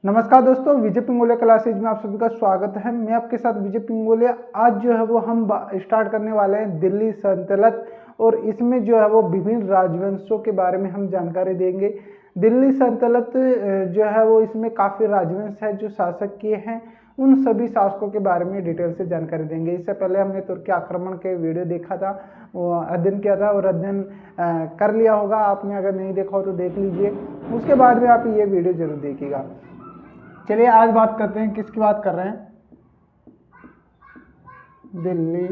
नमस्कार दोस्तों, विजय पिंगोलिया क्लासेज में आप सभी का स्वागत है। मैं आपके साथ विजय पिंगोलिया। आज जो है वो हम स्टार्ट करने वाले हैं दिल्ली सल्तनत, और इसमें जो है वो विभिन्न राजवंशों के बारे में हम जानकारी देंगे। दिल्ली सल्तनत जो है वो इसमें काफ़ी राजवंश है जो शासक किए हैं, उन सभी शासकों के बारे में डिटेल से जानकारी देंगे। इससे पहले हमने तुर्की आक्रमण के वीडियो देखा था, वो अध्ययन किया था और अध्ययन कर लिया होगा आपने। अगर नहीं देखा हो तो देख लीजिए, उसके बाद में आप ये वीडियो जरूर देखिएगा। चलिए आज बात करते हैं, किसकी बात कर रहे हैं? दिल्ली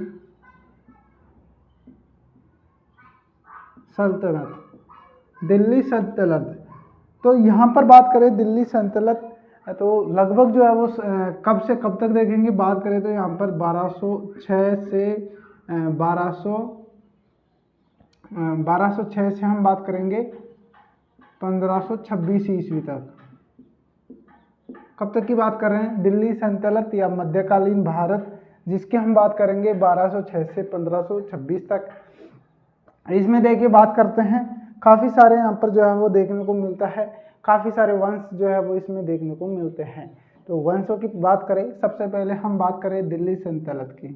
सल्तनत। दिल्ली सल्तनत, तो यहाँ पर बात करें दिल्ली सल्तनत तो लगभग जो है वो कब से कब तक देखेंगे। बात करें तो यहाँ पर 1206 से 1206 से हम बात करेंगे 1526 ईस्वी तक। कब तक की बात कर रहे हैं? दिल्ली सल्तनत या मध्यकालीन भारत, जिसकी हम बात करेंगे 1206 से 1526 तक। इसमें देखिए बात करते हैं, काफ़ी सारे यहाँ पर जो है वो देखने को मिलता है, काफ़ी सारे वंश जो है वो इसमें देखने को मिलते हैं। तो वंशों की बात करें, सबसे पहले हम बात करें दिल्ली सल्तनत की।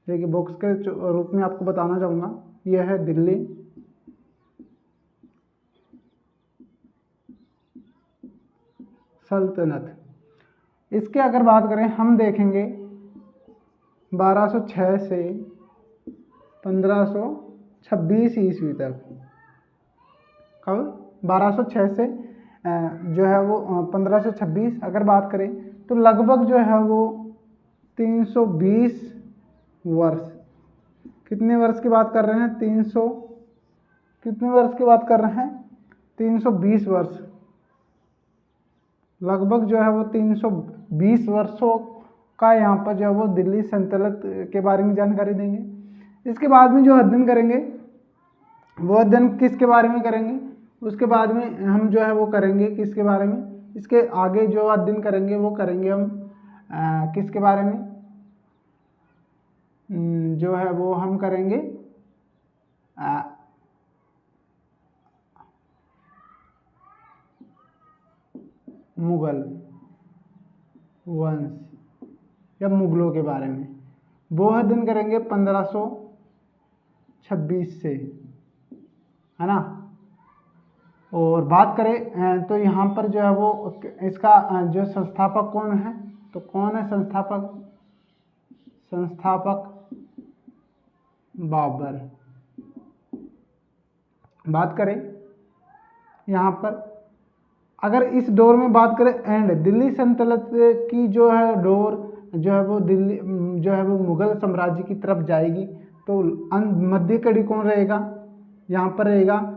देखिए बॉक्स के रूप में आपको बताना चाहूँगा, यह है दिल्ली सल्तनत। इसके अगर बात करें हम देखेंगे 1206 से 1526 ईस्वी तक। कब? 1206 से जो है वो 1526 अगर बात करें तो लगभग जो है वो 320 वर्ष। कितने वर्ष की बात कर रहे हैं? 300 कितने वर्ष की बात कर रहे हैं? 320 वर्ष। लगभग जो है वो 320 वर्षों का यहाँ पर जो है वो दिल्ली सल्तनत के बारे में जानकारी देंगे। इसके बाद में जो अध्ययन करेंगे वो अध्ययन किसके बारे में करेंगे? उसके बाद में हम जो है वो करेंगे किसके बारे में? इसके आगे जो अध्ययन करेंगे वो करेंगे हम किसके बारे में? जो है वो हम करेंगे मुगल वंश या मुगलों के बारे में। वो अध्ययन करेंगे 1526 से, है ना। और बात करें तो यहाँ पर जो है वो इसका जो संस्थापक कौन है, तो कौन है संस्थापक? संस्थापक बाबर। बात करें यहाँ पर, अगर इस दौर में बात करें एंड दिल्ली सल्तनत की जो है दौर जो है वो दिल्ली जो है वो मुगल साम्राज्य की तरफ जाएगी, तो मध्य कड़ी कौन रहेगा? यहाँ पर रहेगा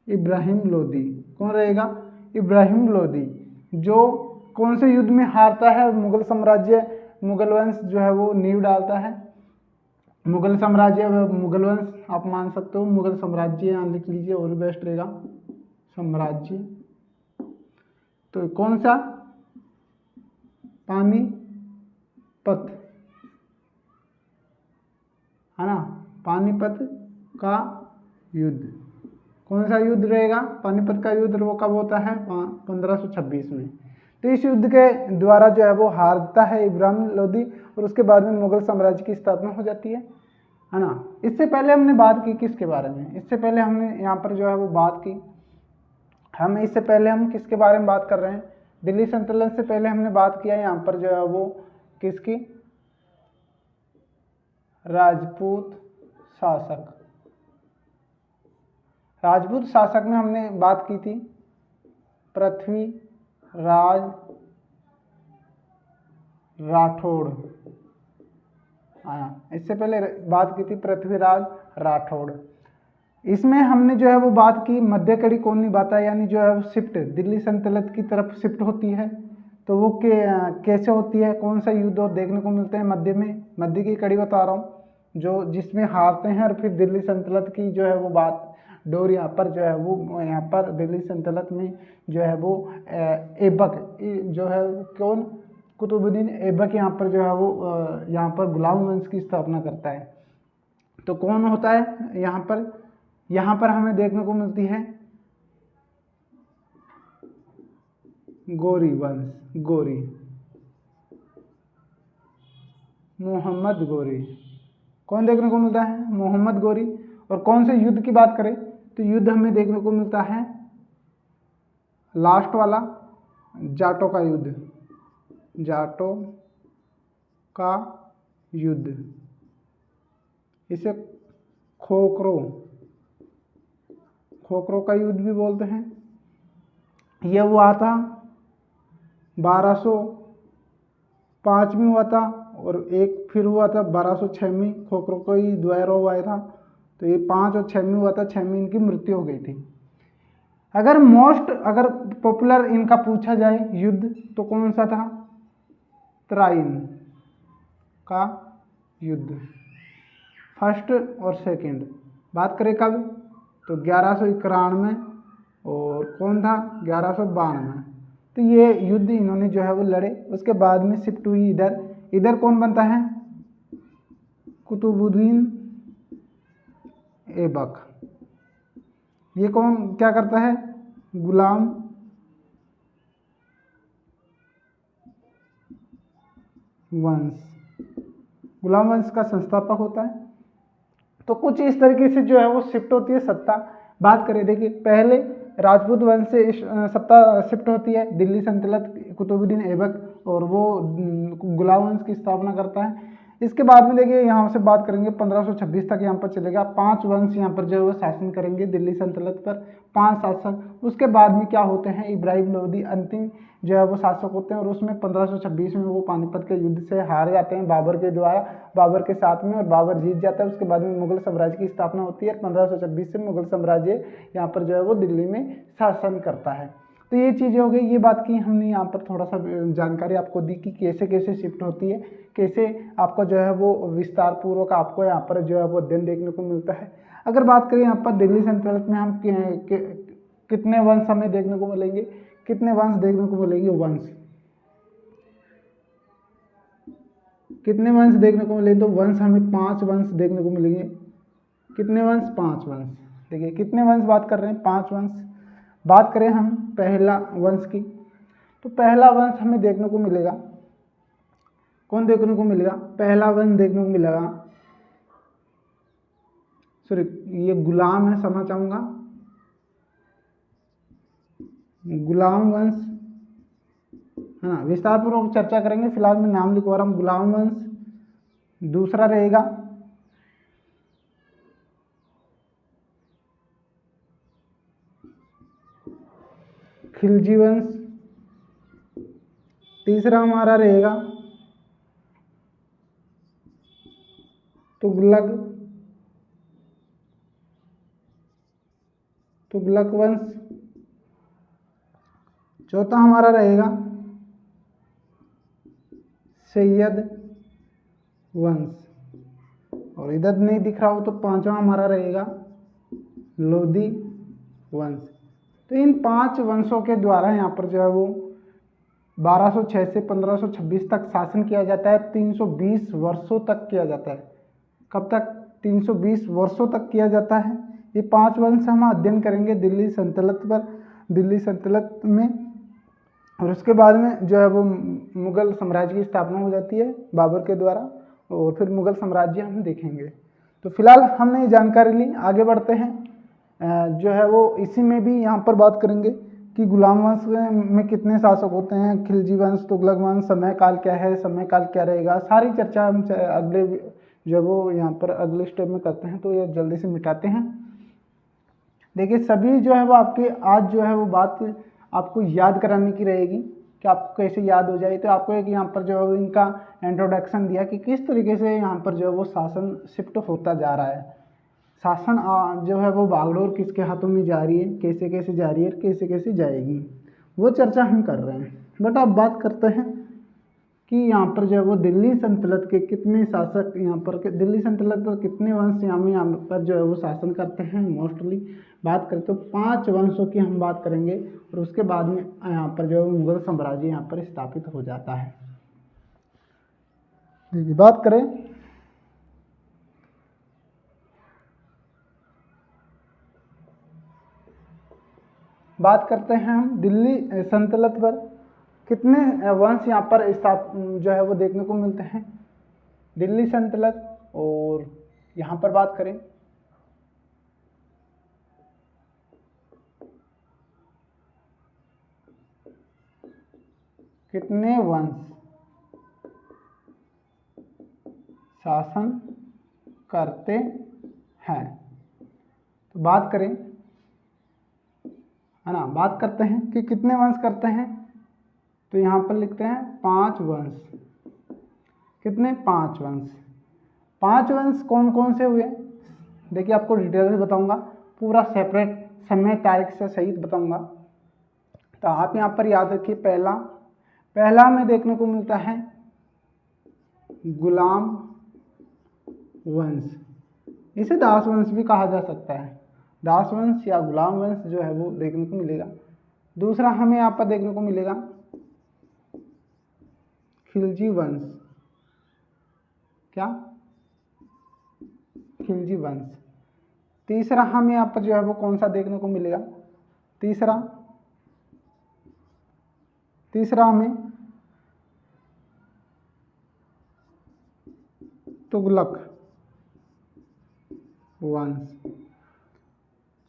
इब्राहिम लोदी। कौन रहेगा? इब्राहिम लोदी, जो कौन से युद्ध में हारता है? मुगल साम्राज्य, मुगल वंश जो है वो नींव डालता है। मुगल साम्राज्य, मुगल वंश आप मान सकते हो, मुगल साम्राज्य यहाँ लिख लीजिए और बेस्ट रहेगा, साम्राज्य। तो कौन सा? पानीपत, है ना। पानीपत का युद्ध। कौन सा युद्ध रहेगा? पानीपत का युद्ध। वो कब होता है? 1526 में। तो इस युद्ध के द्वारा जो है वो हारता है इब्राहिम लोदी, और उसके बाद में मुगल साम्राज्य की स्थापना हो जाती है ना। इससे पहले हमने बात की किसके बारे में? इससे पहले हमने यहाँ पर जो है वो बात की, इससे पहले हम किसके बारे में बात कर रहे हैं? दिल्ली सल्तनत से पहले हमने बात किया यहाँ पर जो है वो किसकी? राजपूत शासक। राजपूत शासक में हमने बात की थी पृथ्वीराज राठौड़। इससे पहले बात की थी पृथ्वीराज राठौड़। इसमें हमने जो है वो बात की मध्य कड़ी कौन निभाता है, यानी जो है वो शिफ्ट दिल्ली सल्तनत की तरफ शिफ्ट होती है। तो वो कैसे होती है? कौन सा युद्ध और देखने को मिलते हैं मध्य में? मध्य की कड़ी बता रहा हूँ, जो जिसमें हारते हैं और फिर दिल्ली सल्तनत की जो है वो बात डोर यहाँ पर जो है वो यहाँ पर दिल्ली सल्तनत में जो है वो ऐबक जो है कौन? कुतुबुद्दीन ऐबक यहाँ पर जो है वो यहाँ पर गुलाम वंश की स्थापना करता है। तो कौन होता है यहाँ पर? यहाँ पर हमें देखने को मिलती है गौरी वंश, गौरी, मोहम्मद गौरी, कौन देखने को मिलता है? मोहम्मद गौरी। और कौन से युद्ध की बात करें तो युद्ध हमें देखने को मिलता है लास्ट वाला, जाटों का युद्ध, जाटों का युद्ध, इसे खोखरो, खोखरो का युद्ध भी बोलते हैं। यह हुआ था 1205 में हुआ था, और एक फिर हुआ था 1206 में, खोखरो का ही द्वैरो हुआ था। तो ये 5 और 6 में हुआ था, 6 में इनकी मृत्यु हो गई थी। अगर पॉपुलर इनका पूछा जाए युद्ध तो कौन सा था? त्राइन का युद्ध, फर्स्ट और सेकंड। बात करें कब तो 1191, और कौन था? 1192। तो ये युद्ध इन्होंने जो है वो लड़े। उसके बाद में शिफ्ट हुई इधर कौन बनता है? कुतुबुद्दीन ऐबक। ये कौन क्या करता है? गुलाम वंश, गुलाम वंश का संस्थापक होता है। तो कुछ इस तरीके से जो है वो शिफ्ट होती है सत्ता। बात करें, देखिए पहले राजपूत वंश से सत्ता शिफ्ट होती है, दिल्ली सल्तनत कुतुबुद्दीन ऐबक, और वो गुलाम वंश की स्थापना करता है। इसके बाद में देखिए यहाँ से बात करेंगे 1526 तक यहाँ पर चलेगा। 5 वंश यहाँ पर जो है वो शासन करेंगे दिल्ली सल्तनत पर, 5 शासक। उसके बाद में क्या होते हैं? इब्राहिम लोदी अंतिम जो है वो शासक होते हैं, और उसमें 1526 में वो पानीपत के युद्ध से हार जाते हैं बाबर के द्वारा, बाबर के साथ में, और बाबर जीत जाता है। उसके बाद में मुगल साम्राज्य की स्थापना होती है। 1526 से मुगल साम्राज्य यहाँ पर जो है वो दिल्ली में शासन करता है। तो ये चीज़ें हो गई। ये बात की हमने यहाँ पर थोड़ा सा जानकारी आपको दी कि कैसे कैसे शिफ्ट होती है, कैसे आपका जो है वो विस्तार पूर्वक आपको यहाँ पर जो है वो अध्ययन देखने को मिलता है। अगर बात करें यहाँ पर दिल्ली सल्तनत में हम कितने वंश हमें देखने को मिलेंगे? कितने वंश देखने को मिलेंगे? वंश कितने वंश देखने को मिलेंगे? तो वंश हमें 5 वंश देखने को मिलेंगे। कितने वंश? 5 वंश। देखिए कितने वंश बात कर रहे हैं? 5 वंश। बात करें हम पहला वंश की, तो पहला वंश हमें देखने को मिलेगा, कौन देखने को मिलेगा? पहला वंश देखने को मिलेगा, सॉरी ये गुलाम है, समझ चाहूंगा, गुलाम वंश है ना। विस्तार पूर्वक चर्चा करेंगे, फिलहाल मैं नाम लिखवा रहा हूँ, गुलाम वंश। दूसरा रहेगा खिलजी वंश। तीसरा हमारा रहेगा तुगलक वंश। चौथा हमारा रहेगा सैयद वंश। और इधर नहीं दिख रहा हो तो 5वां हमारा रहेगा लोधी वंश। तो इन 5 वंशों के द्वारा यहाँ पर जो है वो 1206 से 1526 तक शासन किया जाता है। 320 वर्षों तक किया जाता है। कब तक? 320 वर्षों तक किया जाता है। ये 5 वंश हम अध्ययन करेंगे दिल्ली सल्तनत पर, दिल्ली सल्तनत में। और उसके बाद में जो है वो मुगल साम्राज्य की स्थापना हो जाती है बाबर के द्वारा, और फिर मुगल साम्राज्य हम देखेंगे। तो फिलहाल हमने ये जानकारी ली, आगे बढ़ते हैं। जो है वो इसी में भी यहाँ पर बात करेंगे कि गुलाम वंश में कितने शासक होते हैं, खिलजी वंश, तुगलक वंश, समय काल क्या है, समय काल क्या रहेगा, सारी चर्चा हम अगले जो वो यहाँ पर अगले स्टेप में करते हैं। तो ये जल्दी से मिटाते हैं। देखिए सभी जो है वो आपके आज जो है वो बात आपको याद कराने की रहेगी कि आपको कैसे याद हो जाए। तो आपको एक यहाँ पर जो है इनका इंट्रोडक्शन दिया कि किस तरीके से यहाँ पर जो है वो शासन शिफ्ट होता जा रहा है। शासन जो है वो बागडोर किसके हाथों में जा रही है, कैसे कैसे जा रही है, कैसे कैसे जाएगी, वो चर्चा हम कर रहे हैं। बट अब बात करते हैं कि यहाँ पर जो है वो दिल्ली सल्तनत के कितने शासक यहाँ पर दिल्ली सल्तनत पर कितने वंश यहाँ पर जो है वो शासन करते हैं। मोस्टली बात करें तो 5 वंशों की हम बात करेंगे, और उसके बाद में यहाँ पर जो है मुगल साम्राज्य यहाँ पर स्थापित हो जाता है। देखिए बात करें बात करते हैं हम दिल्ली सल्तनत पर कितने वंश यहाँ पर जो है वो देखने को मिलते हैं दिल्ली सल्तनत। और यहाँ पर बात करें कितने वंश शासन करते हैं, तो बात करें, है ना, बात करते हैं कि कितने वंश करते हैं, तो यहाँ पर लिखते हैं 5 वंश। कितने? 5 वंश। 5 वंश कौन कौन से हुए? देखिए आपको डिटेल से बताऊंगा, पूरा सेपरेट समय तारीख से सहित बताऊंगा। तो आप यहाँ पर याद रखिए, पहला में देखने को मिलता है गुलाम वंश, इसे दास वंश भी कहा जा सकता है। दास वंश या गुलाम वंश जो है वो देखने को मिलेगा। दूसरा हमें यहाँ पर देखने को मिलेगा खिलजी वंश। क्या? खिलजी वंश। तीसरा हमें यहाँ पर जो है वो कौन सा देखने को मिलेगा? तीसरा हमें तुगलक वंश।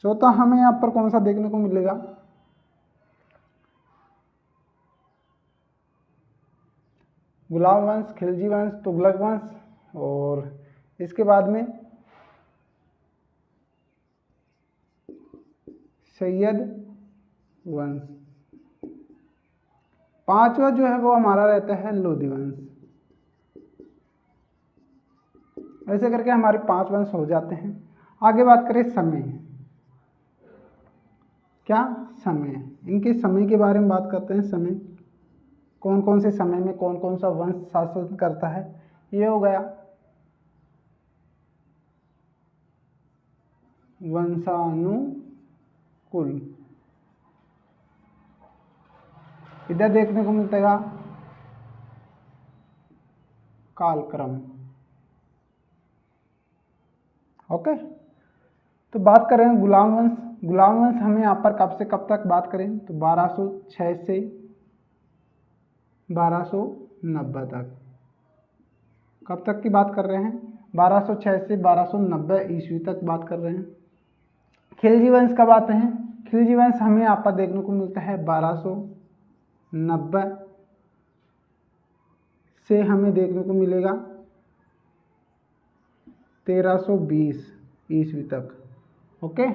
चौथा हमें यहाँ पर कौन सा देखने को मिलेगा? गुलाम वंश, खिलजी वंश, तुगलक वंश और इसके बाद में सैयद वंश। पांचवा जो है वो हमारा रहता है लोधी वंश। ऐसे करके हमारे 5 वंश हो जाते हैं। आगे बात करें समय। क्या? समय। इनके समय के बारे में बात करते हैं। समय, कौन कौन से समय में कौन कौन सा वंश शासन करता है, ये हो गया वंशानुकुल। इधर देखने को मिलेगा कालक्रम। ओके, तो बात करें गुलाम वंश। गुलाम वंश हमें यहाँ पर कब से कब तक बात करें, तो 1206 से 1290 तक। कब तक की बात कर रहे हैं? 1206 से 1290 ईस्वी तक बात कर रहे हैं। खिलजी वंश कब आते हैं? खिलजी वंश हमें यहाँ पर देखने को मिलता है 1290 से हमें देखने को मिलेगा 1320 ईस्वी तक। ओके,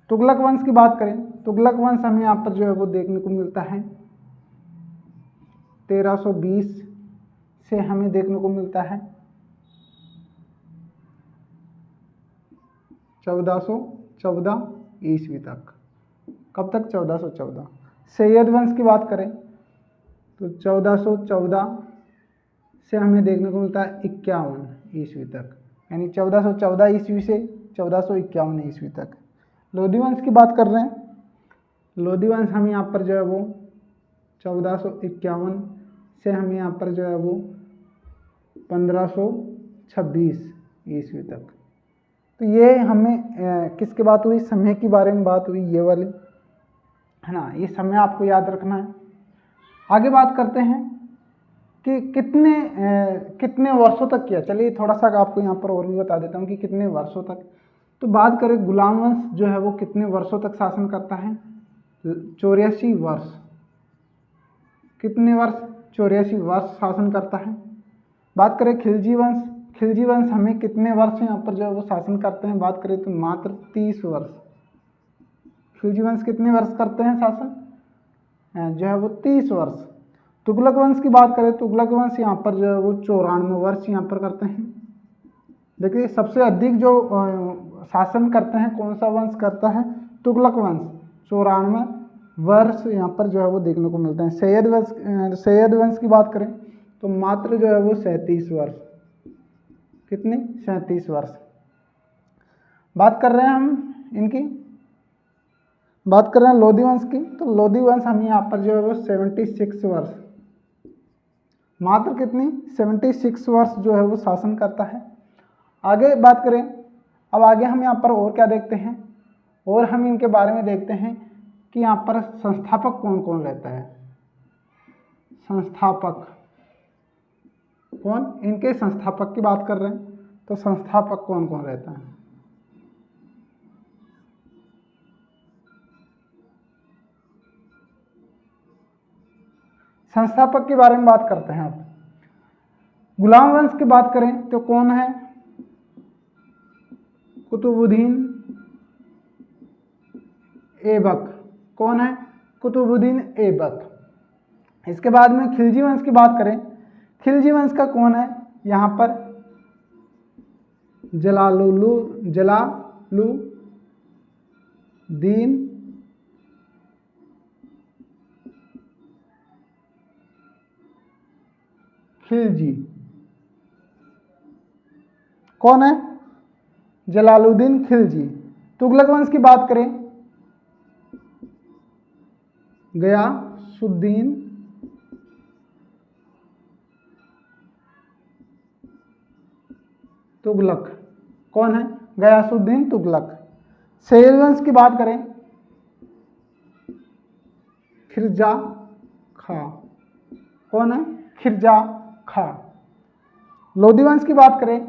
तुगलक वंश की बात करें, तुगलक वंश हमें यहाँ पर जो है वो देखने को मिलता है 1320 से हमें देखने को मिलता है 1414 ईस्वी तक। कब तक? 1414। सैयद वंश की बात करें तो 1414 से हमें देखने को मिलता है 51 ईस्वी तक, यानी 1414 ईस्वी से 1451 ईस्वी तक। लोधी वंश की बात कर रहे हैं, लोधी वंश हम यहाँ पर जो है वो 1451 से हमें यहाँ पर जो है वो 1526 ईस्वी तक। तो ये हमें किसकी बात हुई? समय के बारे में बात हुई, ये वाली, है ना। ये समय आपको याद रखना है। आगे बात करते हैं कि कितने वर्षों तक किया। चलिए थोड़ा सा आपको यहाँ पर और भी बता देता हूँ कि कितने वर्षों तक। तो बात करें गुलाम वंश जो है वो कितने वर्षों तक शासन करता है? 84 वर्ष। कितने वर्ष? 84 वर्ष शासन करता है। बात करें खिलजी वंश, खिलजी वंश हमें कितने वर्ष यहाँ पर जो है वो शासन करते हैं? बात करें तो मात्र 30 वर्ष। खिलजी वंश कितने वर्ष करते हैं शासन? जो है वो 30 वर्ष। तुगलक वंश की बात करें, तुगलक वंश यहाँ पर जो है वो 94 वर्ष यहाँ पर करते हैं। देखिए सबसे अधिक जो शासन करते हैं कौन सा वंश करता है? तुगलक वंश। 94 वर्ष यहाँ पर जो है वो देखने को मिलते हैं। सैयद वंश की बात करें तो मात्र जो है वो 37 वर्ष। कितने? 37 वर्ष। बात कर रहे हैं हम इनकी, बात कर रहे हैं लोधी वंश की, तो लोधी वंश हम यहाँ पर जो है वो 76 वर्ष, मात्र कितनी? 76 वर्ष जो है वो शासन करता है। आगे बात करें, अब आगे हम यहाँ पर और क्या देखते हैं? और हम इनके बारे में देखते हैं कि यहाँ पर संस्थापक कौन कौन रहता है। संस्थापक कौन, इनके संस्थापक की बात कर रहे हैं, तो संस्थापक कौन कौन रहता है। संस्थापक के बारे में बात करते हैं। अब गुलाम वंश की बात करें तो कौन है, कुतुबुद्दीन ऐबक। कौन है, कुतुबुद्दीन ऐबक। इसके बाद में खिलजी वंश की बात करें, खिलजी वंश का कौन है, यहाँ पर जलालुद्दीन खिलजी। कौन है, जलालुद्दीन खिलजी। तुगलक वंश की बात करें, गयासुद्दीन तुगलक। कौन है, गयासुद्दीन तुगलक। सैयद वंश की बात करें, खिरजा खा। कौन है, खिरजा खा। लोधी वंश की बात करें,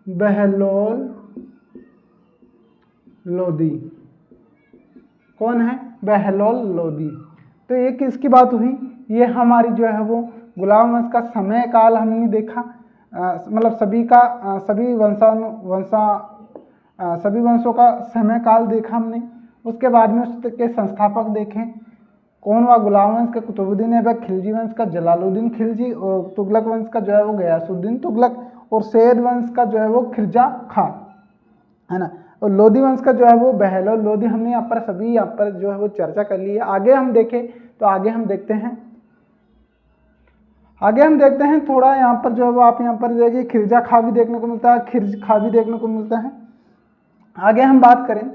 बहलोल लोधी। कौन है, बहलोल लोधी। तो ये किसकी बात हुई, ये हमारी जो है वो गुलाम वंश का समय काल हमने देखा, मतलब सभी वंशों का समय काल देखा हमने। उसके बाद में उसके संस्थापक देखे, कौन हुआ, गुलाम वंश का कुतुबुद्दीन ऐबक, खिलजी वंश का जलालुद्दीन खिलजी, और तुगलक वंश का जो है वो गयासुद्दीन तुगलक, और सैयद वंश का जो है वो खिरजा खा, है ना। और लोधी वंश का जो है वो बहलोल लोधी। हमने यहाँ पर सभी यहाँ पर जो है वो चर्चा कर ली है। आगे हम देखें तो आगे हम देखते हैं थोड़ा यहाँ पर जो है वो आप यहाँ पर देखिए खिरजा खा भी देखने को मिलता है, खिरज खा भी देखने को मिलता है। आगे हम बात करें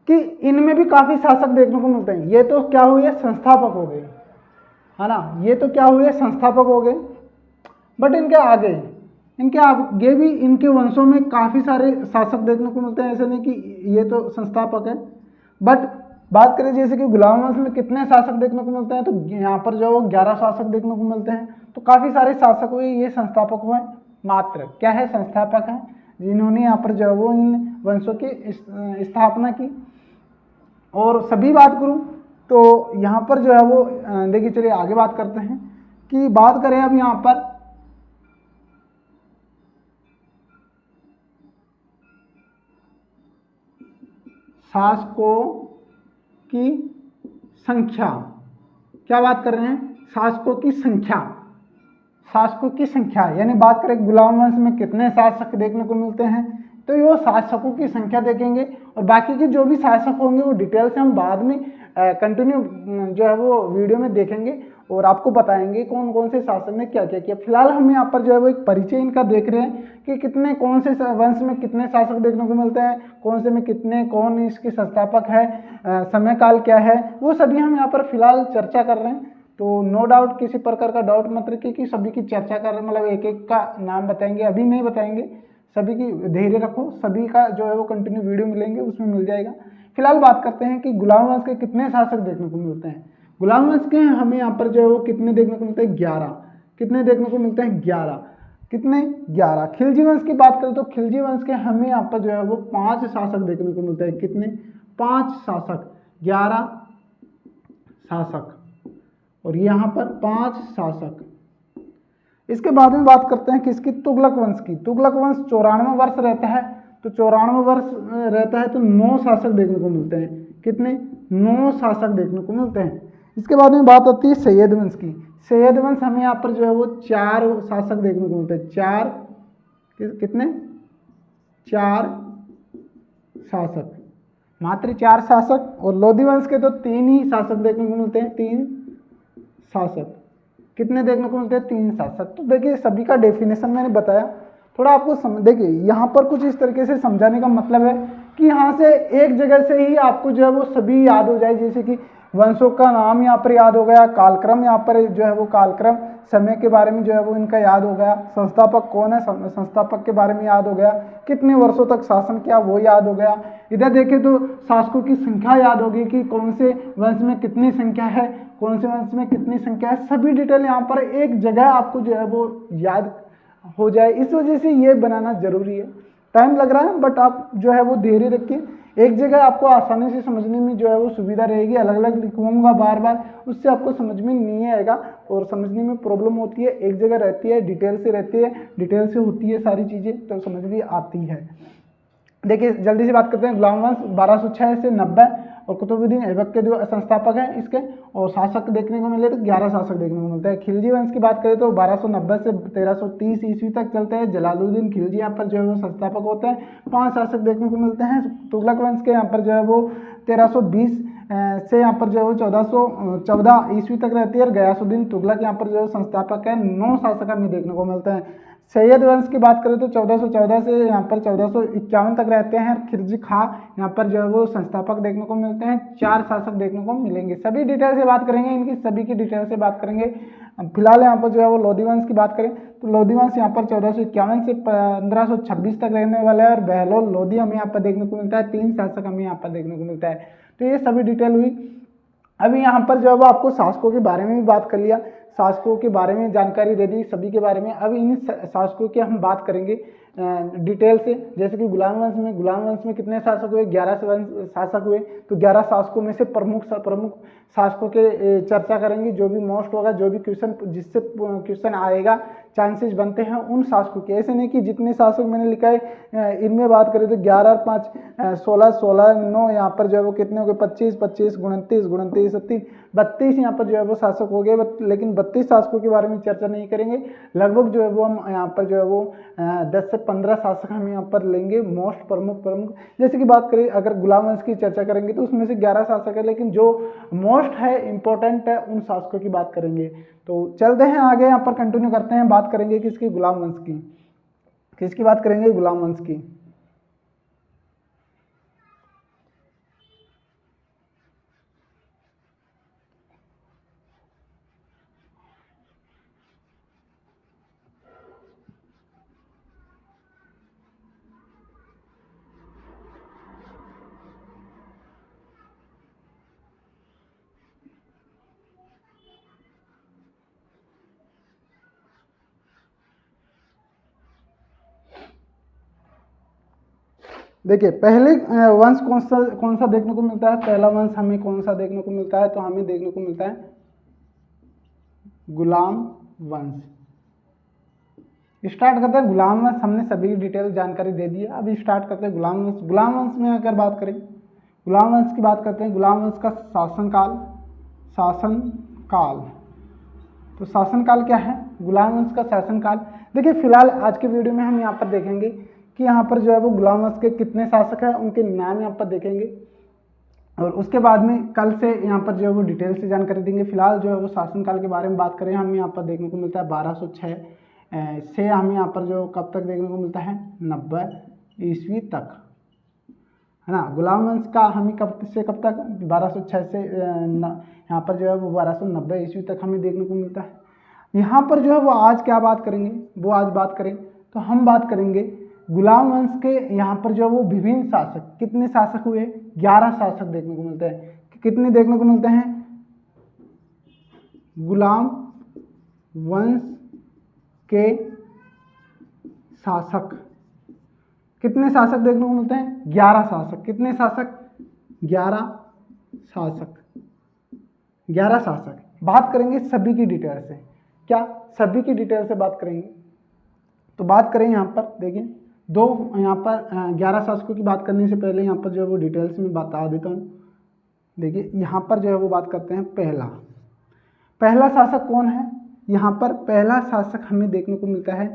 कि इनमें भी काफी शासक देखने को मिलते हैं। ये तो क्या हुए, संस्थापक हो गए, है ना, ये तो क्या हुए, संस्थापक हो गए। बट इनके आगे भी इनके वंशों में काफी सारे शासक देखने को मिलते हैं। ऐसे नहीं कि ये तो संस्थापक है। बट बात करें जैसे कि गुलाम वंश में कितने शासक देखने को मिलते हैं, तो यहाँ पर जो 11 शासक देखने को मिलते हैं। तो काफी सारे शासक हुए, ये संस्थापक हुए। मात्र क्या है, संस्थापक है, जिन्होंने यहाँ पर जो है वो इन वंशों की स्थापना की। और सभी बात करूं तो यहाँ पर जो है वो देखिए, चलिए आगे बात करते हैं कि बात करें अब यहाँ पर शासकों की संख्या। क्या बात कर रहे हैं, शासकों की संख्या। शासकों की संख्या यानी बात करें गुलाम वंश में कितने शासक देखने को मिलते हैं, तो ये शासकों की संख्या देखेंगे। और बाकी के जो भी शासक होंगे वो डिटेल से हम बाद में कंटिन्यू जो है वो वीडियो में देखेंगे और आपको बताएंगे कौन कौन से शासक ने क्या क्या किया। फिलहाल हम यहाँ पर जो है वो एक परिचय इनका देख रहे हैं कि कितने कौन से वंश में कितने शासक देखने को मिलते हैं, कौन से में कितने, कौन इसके संस्थापक है, समय काल क्या है, वो सभी हम यहाँ पर फिलहाल चर्चा कर रहे हैं। तो नो डाउट, किसी प्रकार का डाउट मत रखिए कि सभी की चर्चा कर रहे हैं, मतलब एक एक का नाम बताएंगे, अभी नहीं बताएंगे। सभी की धैर्य रखो, सभी का जो है वो कंटिन्यू वीडियो मिलेंगे, उसमें मिल जाएगा। फिलहाल बात करते हैं कि गुलाम वंश के कितने शासक देखने को मिलते हैं। गुलाम वंश के हमें यहाँ पर जो है वो कितने देखने को मिलते हैं, 11। कितने देखने को मिलते हैं, 11। कितने, 11। खिलजी वंश की बात करें तो खिलजी वंश के हमें यहाँ पर जो है वो 5 शासक देखने को मिलते हैं। कितने, 5 शासक, 11 शासक और यहाँ पर 5 शासक। इसके बाद में बात करते हैं किसकी, तुगलक वंश की। तुगलक वंश 94 वर्ष रहता है, तो 94 वर्ष रहता है तो 9 शासक देखने को मिलते हैं। कितने, 9 शासक देखने को मिलते हैं। इसके बाद में बात आती है सैयद वंश की। सैयद वंश हमें यहाँ पर जो है वो 4 शासक देखने को मिलते हैं। 4 कितने, 4 शासक, मात्र 4 शासक। और लोधी वंश के तो 3 ही शासक देखने को मिलते हैं, 3 शासक। कितने देखने को मिलते हैं, 3 शासक। तो देखिए सभी का डेफिनेशन मैंने बताया, थोड़ा आपको देखिए यहाँ पर कुछ इस तरीके से समझाने का मतलब है कि यहाँ से एक जगह से ही आपको जो है वो सभी याद हो जाए। जैसे कि वंशों का नाम यहाँ पर याद हो गया, कालक्रम यहाँ पर जो है वो कालक्रम, समय के बारे में जो है वो इनका याद हो गया, संस्थापक कौन है, संस्थापक के बारे में याद हो गया, कितने वर्षों तक शासन किया वो याद हो गया, इधर देखें तो शासकों की संख्या याद होगी कि कौन से वंश में कितनी संख्या है, कौन से वंश में कितनी संख्या है, सभी डिटेल यहाँ पर एक जगह आपको जो है वो याद हो जाए। इस वजह से ये बनाना जरूरी है। टाइम लग रहा है बट आप जो है वो धैर्य रखिए, एक जगह आपको आसानी से समझने में जो है वो सुविधा रहेगी। अलग अलग लिखवाऊंगा बार बार, उससे आपको समझ में नहीं आएगा और समझने में प्रॉब्लम होती है। एक जगह रहती है, डिटेल से रहती है, डिटेल से होती है सारी चीज़ें, तो समझ भी आती है। देखिए जल्दी से बात करते हैं। गुलाम वंश 1206 से 90 और कुतुबुद्दीन ऐबक के जो संस्थापक हैं इसके, और शासक देखने को मिले तो 11 शासक देखने को मिलते हैं। खिलजी वंश की बात करें तो 1290 से 1330 ईस्वी तक चलते हैं। जलालुद्दीन खिलजी यहाँ पर जो है वो संस्थापक होते हैं। 5 शासक देखने को मिलते हैं। तुगलक वंश के यहाँ पर जो है वो 1320 से यहाँ पर जो है वो 1414 ईस्वी तक रहती है। और गयासुद्दीन तुगलक यहाँ पर जो है संस्थापक है। 9 शासक हमें देखने को मिलते हैं। सैयद वंश की बात करें तो 1414 से यहाँ पर 1451 तक रहते हैं। खिलजी खां यहाँ पर जो है वो संस्थापक देखने को मिलते हैं। 4 शासक देखने को मिलेंगे। सभी डिटेल से बात करेंगे, इनकी सभी की डिटेल से बात करेंगे। फिलहाल यहाँ पर जो है वो लोधी वंश की बात करें तो लोधी वंश यहाँ पर 1451 से 1526 तक रहने वाला है। और बहलोल लोधी हमें यहाँ पर देखने को मिलता है। 3 शासक हमें यहाँ पर देखने को मिलता है। तो ये सभी डिटेल हुई। अभी यहाँ पर जो है वो आपको शासकों के बारे में भी बात कर लिया, शासकों के बारे में जानकारी दे दी सभी के बारे में। अब इन शासकों की हम बात करेंगे डिटेल से। जैसे कि गुलाम वंश में कितने शासक हुए? 11 शासक हुए। तो 11 शासकों में से प्रमुख शासकों के चर्चा करेंगे। जो भी मोस्ट होगा, जो भी क्वेश्चन जिससे क्वेश्चन आएगा चांसेस बनते हैं उन शासकों के। ऐसे नहीं कि जितने शासक मैंने लिखा है इनमें बात करें तो 11 और 5 16 9 यहाँ पर जो है वो कितने हो गए? 25 29 29 32 यहाँ पर जो है वो शासक हो गए। लेकिन 32 शासकों के बारे में चर्चा नहीं करेंगे। लगभग जो है वो हम यहाँ पर जो है वो 10 से 15 शासक हम यहाँ पर लेंगे, मोस्ट प्रमुख। जैसे कि बात करें अगर गुलाम वंश की चर्चा करेंगे तो उसमें से 11 शासक है, लेकिन जो मोस्ट है, इंपॉर्टेंट है, उन शासकों की बात करेंगे। तो चलते हैं आगे, यहाँ पर कंटिन्यू करते हैं। बात करेंगे किसकी? गुलाम वंश की। किसकी बात करेंगे? गुलाम वंश की। देखिए पहले वंश कौन सा देखने को मिलता है? पहला वंश हमें कौन सा देखने को मिलता है? तो हमें देखने को मिलता है गुलाम वंश। स्टार्ट करते हैं गुलाम वंश। हमने सभी डिटेल जानकारी दे दी है। अभी स्टार्ट करते हैं गुलाम वंश। गुलाम वंश में अगर बात करें, गुलाम वंश की बात करते हैं। गुलाम वंश का शासनकाल तो शासनकाल क्या है? गुलाम वंश का शासनकाल। देखिए फिलहाल आज के वीडियो में हम यहाँ पर देखेंगे कि यहाँ पर जो है वो गुलाम वंश के कितने शासक हैं, उनके नाम यहाँ पर देखेंगे। और उसके बाद में कल से यहाँ पर जो है वो डिटेल से जानकारी देंगे। फिलहाल जो है वो शासनकाल के बारे में बात करें, हमें यहाँ पर देखने को मिलता है 1206 से हमें यहाँ पर जो कब तक देखने को मिलता है? 90 ईस्वी तक, है ना। गुलाम वंश का हमें कब से कब तक? 1206 से यहाँ पर जो है वो 1290 ईस्वी तक हमें देखने को मिलता है। यहाँ पर जो है वो आज क्या बात करेंगे? वो आज बात करें तो हम बात करेंगे गुलाम वंश के यहाँ पर जो है वो विभिन्न शासक। कितने शासक हुए? 11 शासक देखने को मिलते हैं। कितने देखने को मिलते हैं? गुलाम वंश के शासक कितने शासक देखने को मिलते हैं? 11 शासक। कितने शासक? 11 शासक। 11 शासक। बात करेंगे सभी की डिटेल से। क्या? सभी की डिटेल से बात करेंगे। तो बात करें यहाँ पर, देखिए दो यहाँ पर 11 शासकों की बात करने से पहले यहाँ पर जो है वो डिटेल्स में बता देता हूँ। देखिए यहाँ पर जो है वो बात करते हैं पहला शासक कौन है? यहाँ पर पहला शासक हमें देखने को मिलता है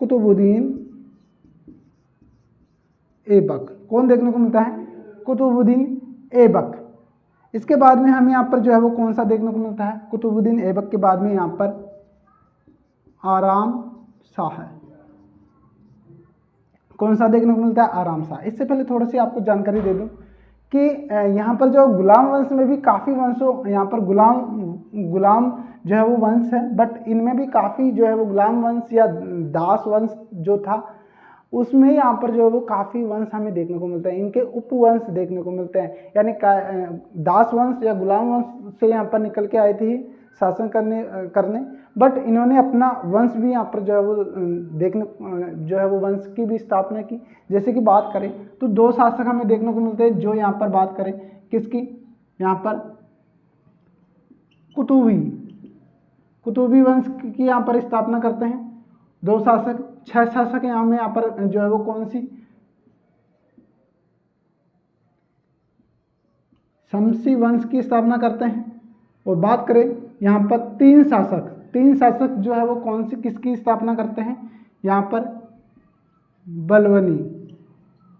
कुतुबुद्दीन ऐबक। कौन देखने को मिलता है? कुतुबुद्दीन ऐबक। इसके बाद में हमें यहाँ पर जो है वो कौन सा देखने को मिलता है? कुतुबुद्दीन ऐबक के बाद में यहाँ पर आराम शाह है। कौन सा देखने को मिलता है? आराम शाह। इससे पहले थोड़ी सी आपको जानकारी दे दूं कि यहाँ पर जो गुलाम वंश में भी काफ़ी वंशों, यहाँ पर गुलाम जो है वो वंश है, बट इनमें भी काफ़ी जो है वो गुलाम वंश या दास वंश जो था उसमें यहाँ पर जो है वो काफ़ी वंश हमें देखने को मिलते हैं, इनके उपवंश देखने को मिलते हैं, यानी दास वंश या गुलाम वंश से यहाँ पर निकल के आए थे शासन करने बट इन्होंने अपना वंश भी यहाँ पर जो है वो देखने जो है वो वंश की भी स्थापना की। जैसे कि बात करें तो 2 शासक हमें देखने को मिलते हैं, जो यहाँ पर बात करें किसकी, यहाँ पर कुतुबी वंश की यहाँ पर स्थापना करते हैं 2 शासक। 6 शासक यहाँ पर जो है वो कौन सी, शमसी वंश की स्थापना करते हैं। और बात करें यहाँ पर 3 शासक जो है वो कौन सी किसकी स्थापना करते हैं, यहाँ पर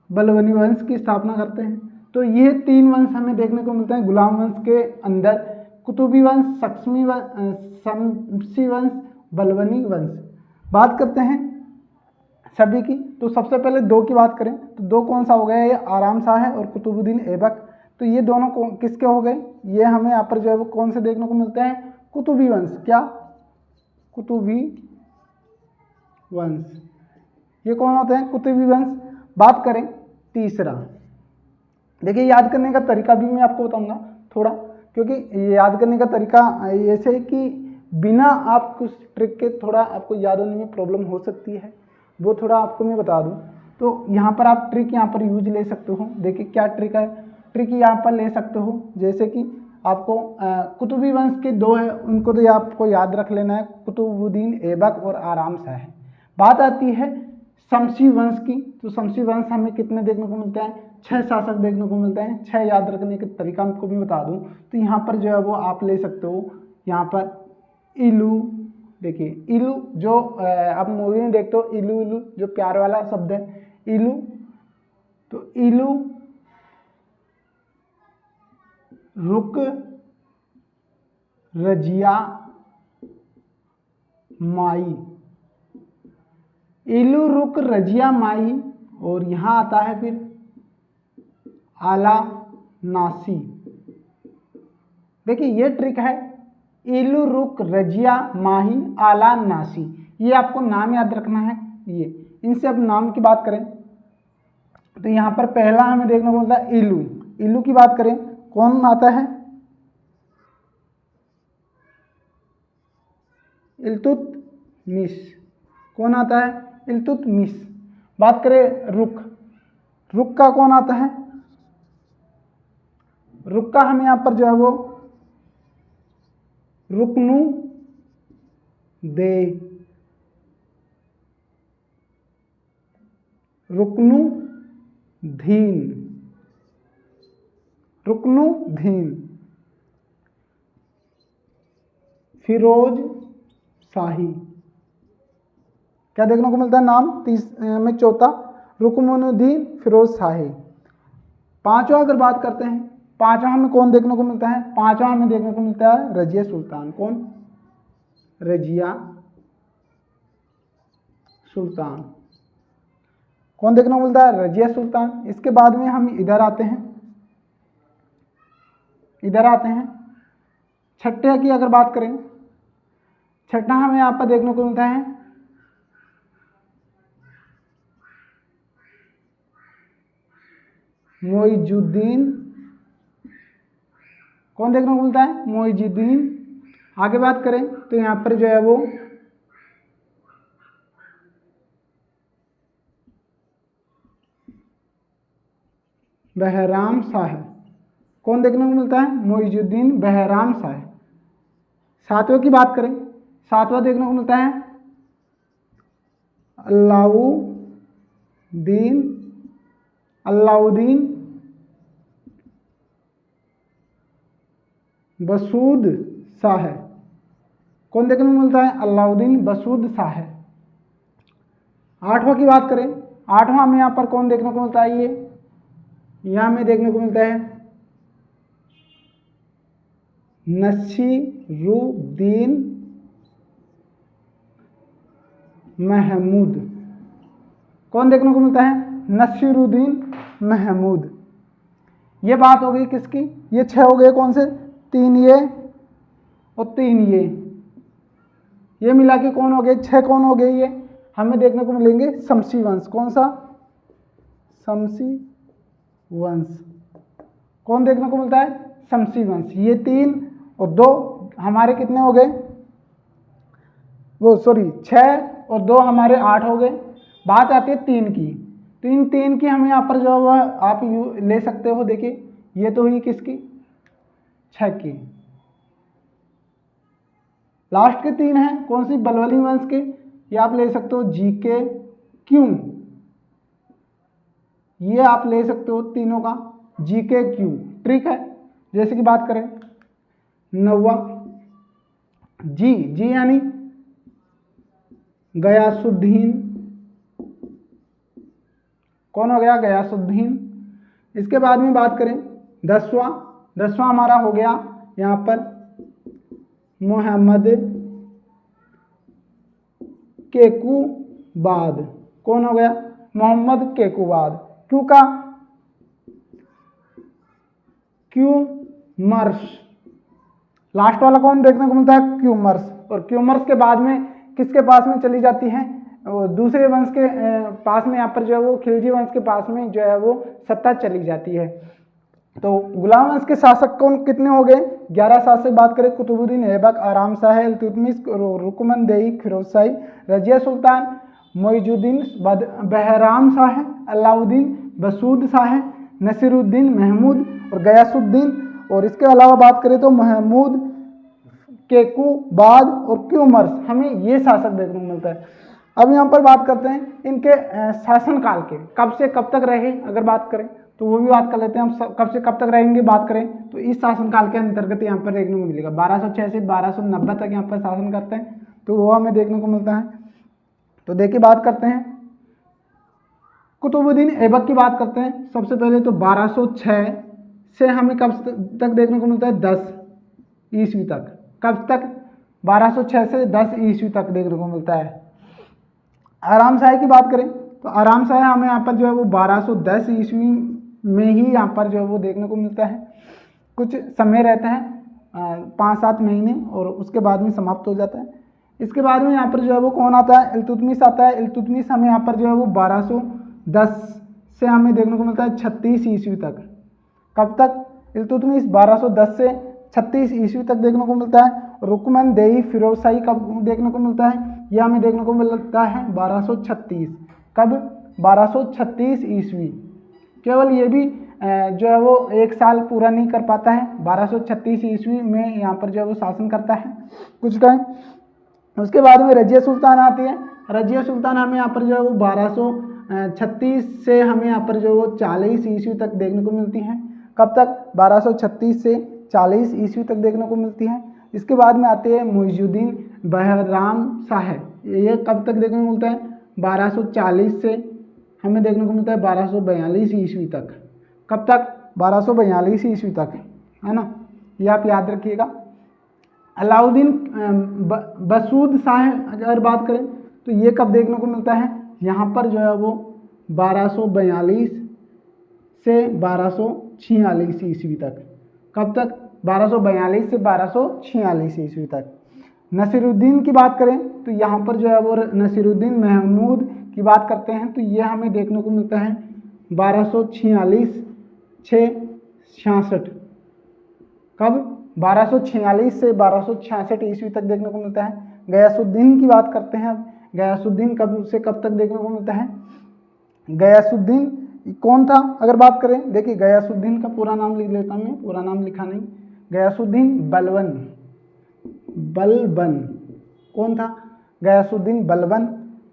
बलवनी वंश की स्थापना करते हैं। तो ये 3 वंश हमें देखने को मिलते हैं गुलाम वंश के अंदर, कुतुबी वंश, शमसी वंश, बलवनी वंश। बात करते हैं सभी की, तो सबसे पहले 2 की बात करें तो 2 कौन सा हो गया, ये आराम शाह है और कुतुबुद्दीन ऐबक। तो ये दोनों किसके हो गए, ये हमें यहाँ पर जो है वो कौन से देखने को मिलते हैं, कुतुबी वंश। क्या, कुतुबी वंश, ये कौन होते हैं, कुतुबी वंश। बात करें तीसरा, देखिए याद करने का तरीका भी मैं आपको बताऊंगा थोड़ा, क्योंकि याद करने का तरीका ऐसे है कि बिना आप कुछ ट्रिक के थोड़ा आपको याद होने में प्रॉब्लम हो सकती है, वो थोड़ा आपको मैं बता दूं। तो यहाँ पर आप ट्रिक यहाँ पर यूज ले सकते हो। देखिए क्या ट्रिक है, ट्रिक यहाँ पर ले सकते हो, जैसे कि आपको कुतुबी वंश के 2 है, उनको तो आपको याद रख लेना है, कुतुबुद्दीन ऐबक और आराम शाह है। बात आती है शमसी वंश की, तो शमसी वंश हमें कितने देखने को मिलते हैं, 6 शासक देखने को मिलते हैं। 6 याद रखने का तरीका आपको मैं बता दूं, तो यहाँ पर जो है वो आप ले सकते हो, यहाँ पर इलू, देखिए इलू जो आप मूवी में देखते हो, इलू इलू जो प्यार वाला शब्द है, इलू, तो इलू, रुक, रजिया, माई, इलू, रुक, रजिया, माई। और यहां आता है फिर आला, नासी। देखिए ये ट्रिक है, इलू, रुक, रजिया, माही, आला, नासी, ये आपको नाम याद रखना है। ये इनसे अब नाम की बात करें तो यहां पर पहला हमें देखने को मिलता है इलू। इलू की बात करें कौन आता है, इल्तुतमिश, कौन आता है, इल्तुतमिश। बात करें रुक का कौन आता है, रुक का हमें यहां पर जो है वो रुकनु दे, रुकनु धीन, फिरोज शाही। क्या देखने को मिलता है नाम में चौथा, रुकनुद्दीन, फिरोज शाही। 5वां अगर बात करते हैं, 5वां हमें कौन देखने को मिलता है, 5वां हमें देखने को मिलता है रजिया सुल्तान। कौन, रजिया सुल्तान, कौन देखने को मिलता है, रजिया सुल्तान। इसके बाद में हम इधर आते हैं, छठे की अगर बात करें, छठा हमें यहाँ पर देखने को मिलता है मोइजुद्दीन। कौन देखने को मिलता है, मोइजुद्दीन। आगे बात करें तो यहाँ पर जो है वो बहराम शाह। कौन देखने को मिलता है, मोइजुद्दीन बहराम शाह। 7वें की बात करें, 7वां देखने को मिलता है अलाउद्दीन बसूद शाह। कौन देखने को मिलता है, अलाउद्दीन बसूद शाह। 8वां की बात करें, 8वां में यहाँ पर कौन देखने को मिलता है, ये यहाँ में देखने को मिलता है नसीरुद्दीन महमूद। कौन देखने को मिलता है, नसीरुद्दीन महमूद। ये बात हो गई किसकी, ये 6 हो गए, कौन से, 3 ये और 3 ये मिला के कौन हो गए, 6 कौन हो गए, ये हमें देखने को मिलेंगे शमसी वंश। कौन सा? शमसी वंश। कौन देखने को मिलता है? शमसी वंश। ये 3 और 2 हमारे कितने हो गए? वो सॉरी 6 और 2 हमारे 8 हो गए। बात आती है 3 की, तो इन 3 की हम यहाँ पर जो है आप ले सकते हो। देखिए ये तो हुई किसकी? 6 की। लास्ट के 3 हैं कौन सी? बलवली वंश के। ये आप ले सकते हो जीके क्यू, ये आप ले सकते हो तीनों का जीके क्यू। ट्रिक है। जैसे कि बात करें 9वां जी यानी गयासुद्दीन। कौन हो गया? गयासुद्दीन। इसके बाद में बात करें 10वां हमारा हो गया यहाँ पर मोहम्मद केकुबाद। कौन हो गया? मोहम्मद केकुबाद। क्यों का? क्यूमर्स। लास्ट वाला कौन देखने को मिलता है? क्यूमर्स। और क्यूमर्स के बाद में किसके पास में चली जाती है? दूसरे वंश के पास में, यहाँ पर जो है वो खिलजी वंश के पास में जो है वो सत्ता चली जाती है। तो गुलाम वंश के शासक कौन कितने हो गए? 11 शासक। बात करें कुतुबुद्दीन ऐबक, आराम शाह, इल्तुतमिश, रुकमन देई, फिरोज शाही, रजिया सुल्तान, मोइजुद्दीन, बहराम शाह, अलाउद्दीन, बसूद शाह, नसीरुद्दीन, महमूद और गयासुद्दीन। और इसके अलावा बात करें तो महमूद, केकुबाद और क्यूमर्स, हमें ये शासक देखने को मिलता है। अब यहाँ पर बात करते हैं इनके शासनकाल के, कब से कब तक रहे अगर बात करें तो वो भी बात कर लेते हैं हम। कब से कब तक रहेंगे बात करें तो इस शासनकाल के अंतर्गत यहाँ पर देखने को मिलेगा 1206 से 1290 तक यहाँ पर शासन करते हैं, तो वो हमें देखने को मिलता है। तो देखिए बात करते हैं कुतुबुद्दीन ऐबक की। बात करते हैं सबसे पहले तो 1206 से हमें कब तक देखने को मिलता है? 10 ईस्वी तक। कब तक? 1206 से 10 ईस्वी तक देखने को मिलता है। आराम शाह की बात करें तो आराम शाह हमें यहाँ पर जो है वो 1210 ईस्वी में ही यहाँ पर जो है वो देखने को मिलता है। कुछ समय रहता है 5-7 महीने और उसके बाद में समाप्त हो जाता है। इसके बाद में यहाँ पर जो है वो कौन आता है? इल्तुतमिश आता है। इल्तुतमिश हमें यहाँ पर जो है वो 1210 से हमें देखने को मिलता है 36 ईस्वी तक। कब तक? इल्तुतमिश 1210 से 36 ईस्वी तक देखने को मिलता है। रुकमन देई, फिरोज शाही कब देखने को मिलता है? यह हमें देखने को मिलता है 1236। कब? 1236 ईस्वी। केवल ये भी जो है वो 1 साल पूरा नहीं कर पाता है, 1236 ईस्वी में यहाँ पर जो है वो शासन करता है कुछ टाइम। उसके बाद में रजिया सुल्तान आती है। रजिया सुल्तान हमें यहाँ पर जो है वो 1236 से हमें यहाँ पर जो है वो 40 ईस्वी तक देखने को मिलती है। कब तक? 1236 से 40 ईस्वी तक देखने को मिलती है। इसके बाद में आते हैं मोइजुद्दीन बहराम शाह। ये कब तक देखने को मिलता है? 1240 से हमें देखने को मिलता है 1242 ईस्वी तक। कब तक? 1242 ईस्वी तक, है ना, ये आप याद रखिएगा। अलाउद्दीन बसूद शाह अगर बात करें तो ये कब देखने को मिलता है? यहाँ पर जो है वो 1242 से 1246 ईस्वी तक। कब तक? 1242 से 1246 ईस्वी तक। नसीरुद्दीन की बात करें तो यहाँ पर जो है वो नसीरुद्दीन महमूद की बात करते हैं तो ये हमें देखने को मिलता है 1246 से 66। कब? 1246 से 1266 ईस्वी तक देखने को मिलता है। गयासुद्दीन की बात करते हैं। गयासुद्दीन कब से कब तक देखने को मिलता है? गयासुद्दीन कौन था अगर बात करें? देखिए गयासुद्दीन का पूरा नाम लिख लेता हूँ मैं, पूरा नाम लिखा नहीं। गयासुद्दीन बलबन। कौन था? गयासुद्दीन बलबन।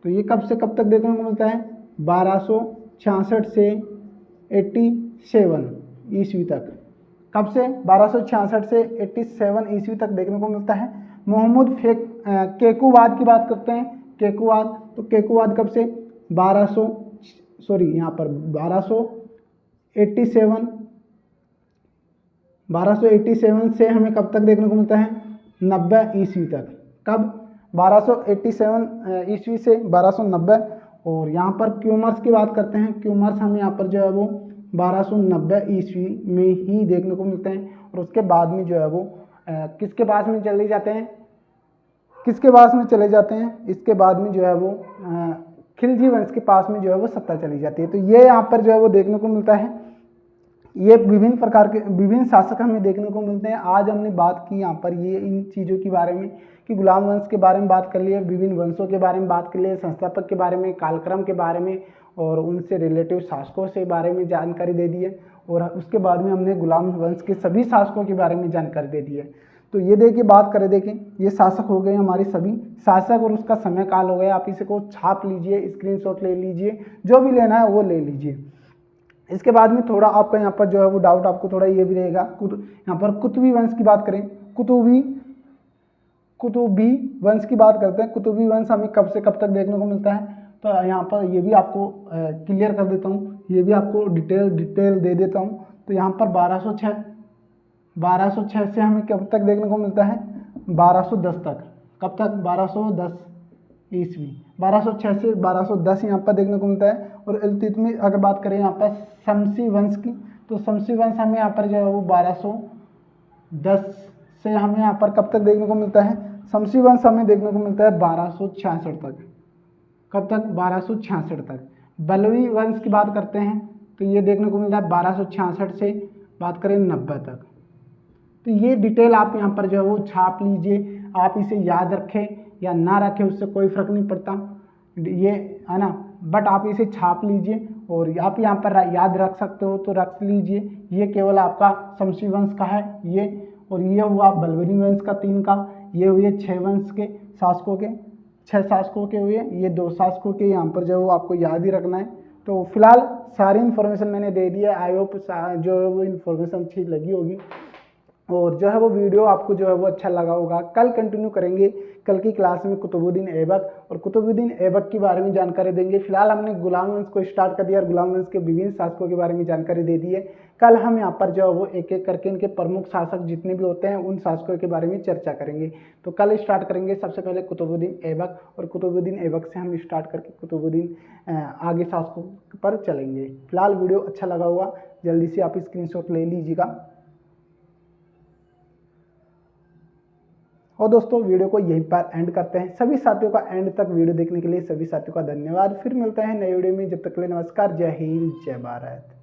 तो ये कब से कब तक देखने को मिलता है? 1266 से 87 ईस्वी तक। कब से? 1266 से 87 ईस्वी तक देखने को मिलता है। मोहम्मद केकुबाद की बात करते हैं। केकुबाद, तो केकुबाद कब से? 1287 से हमें कब तक देखने को मिलता है? 90 ईस्वी तक। कब? 1287 ईस्वी से 1290। और यहाँ पर क्यूमर्स की बात करते हैं। क्यूमर्स हमें यहाँ पर जो है वो 1290 ईस्वी में ही देखने को मिलते हैं। और उसके बाद में जो है वो किसके पास में चले जाते हैं? किसके पास में चले जाते हैं, इसके बाद में जो है वो खिलजी वंश के पास में जो है वो सत्ता चली जाती है। तो ये यहाँ पर जो है वो देखने को मिलता है, ये विभिन्न प्रकार के विभिन्न शासक हमें देखने को मिलते हैं। आज हमने बात की यहाँ पर ये इन चीज़ों के बारे में कि गुलाम वंश के बारे में बात कर लिए, विभिन्न वंशों के बारे में बात कर लिए, संस्थापक के बारे में, कालक्रम के बारे में और उनसे रिलेटिव शासकों से बारे में जानकारी दे दी है। और उसके बाद में हमने गुलाम वंश के सभी शासकों के बारे में जानकारी दे दी है। तो ये देखिए बात करें, देखें ये शासक हो गए हमारे सभी शासक और उसका समय काल हो गया। आप इसे को छाप लीजिए, स्क्रीनशॉट ले लीजिए, जो भी लेना है वो ले लीजिए। इसके बाद में थोड़ा आपका यहाँ पर जो है वो डाउट आपको थोड़ा ये भी रहेगा, यहाँ पर कुतुबी वंश की बात करें, कुतुबी वंश की बात करते हैं। कुतुबी वंश हमें कब से कब तक देखने को मिलता है, तो यहाँ पर ये भी आपको क्लियर कर देता हूँ, ये भी आपको डिटेल दे देता हूँ। तो यहाँ पर 1206 से हमें कब तक देखने को मिलता है, 1210 तक। कब तक, 1210 ईस्वी, 1206 से 1210 यहाँ पर देखने को मिलता है। और इल्तुतमिश अगर बात करें यहाँ पर शमसी वंश की, तो शमसी वंश हमें यहाँ पर जो है वो 1210 से हमें यहाँ पर कब तक देखने को मिलता है, शमसी वंश हमें देखने को मिलता है 1266 तक। कब तक, 1266 तक। बलवी वंश की बात करते हैं तो ये देखने को मिलता है 1266 से बात करें 90 तक। तो ये डिटेल आप यहाँ पर जो है वो छाप लीजिए। आप इसे याद रखें या ना रखें उससे कोई फर्क नहीं पड़ता, ये है ना, बट आप इसे छाप लीजिए और आप यहाँ पर याद रख सकते हो तो रख लीजिए। ये केवल आपका शमसी वंश का है ये, और ये हुआ बलबनी वंश का 3 का, ये हुए 6 वंश के शासकों के, 6 शासकों के हुए, ये 2 शासकों के। यहाँ पर जो आपको याद ही रखना है। तो फिलहाल सारी इन्फॉर्मेशन मैंने दे दी है। आई होप जो है वो इन्फॉर्मेशन अच्छी लगी होगी और जो है वो वीडियो आपको जो है वो अच्छा लगा होगा। कल कंटिन्यू करेंगे, कल की क्लास में कुतुबुद्दीन ऐबक और कुतुबुद्दीन ऐबक के बारे में जानकारी देंगे। फिलहाल हमने गुलाम वंश को स्टार्ट कर दिया और गुलाम वंश के विभिन्न शासकों के बारे में जानकारी दे दी है। कल हम यहाँ पर जो है वो एक एक करके इनके प्रमुख शासक जितने भी होते हैं उन शासकों के बारे में चर्चा करेंगे। तो कल स्टार्ट करेंगे सबसे पहले कुतुबुद्दीन ऐबक, और कुतुबुद्दीन ऐबक से हम स्टार्ट करके कुतुबुद्दीन आगे शासकों पर चलेंगे। फिलहाल वीडियो अच्छा लगा होगा, जल्दी से आप स्क्रीनशॉट ले लीजिएगा। और दोस्तों वीडियो को यहीं पर एंड करते हैं। सभी साथियों का एंड तक वीडियो देखने के लिए सभी साथियों का धन्यवाद। फिर मिलते हैं नए वीडियो में, जब तक के लिए नमस्कार, जय हिंद, जय भारत।